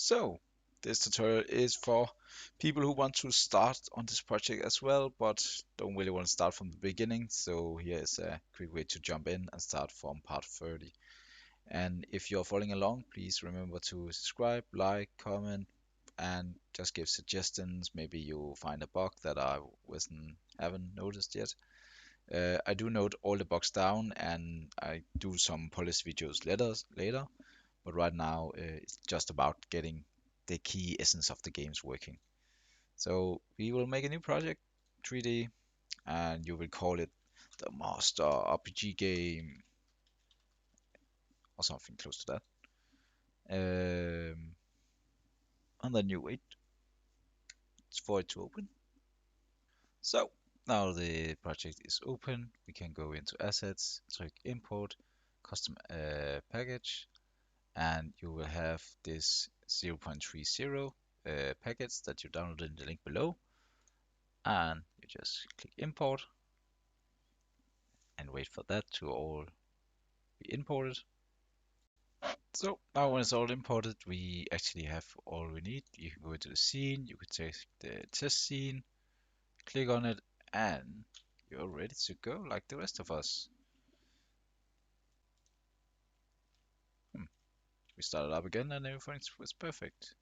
So, this tutorial is for people who want to start on this project as well, but don't really want to start from the beginning. So here is a quick way to jump in and start from part 30. And if you're following along, please remember to subscribe, like, comment, and just give suggestions. Maybe you find a bug that I haven't noticed yet. I do note all the bugs down, and I do some polish videos later. But right now, it's just about getting the key essence of the games working. So we will make a new project, 3D, and you will call it the Master RPG game or something close to that. And then you wait for it to open. So now the project is open. We can go into assets, click import, custom package, and you will have this 0.30 package that you downloaded in the link below. And you just click import and wait for that to all be imported. So now when it's all imported, we actually have all we need. You can go into the scene, you could take the test scene, click on it, and you're ready to go like the rest of us. Hmm. We started up again and everything was perfect.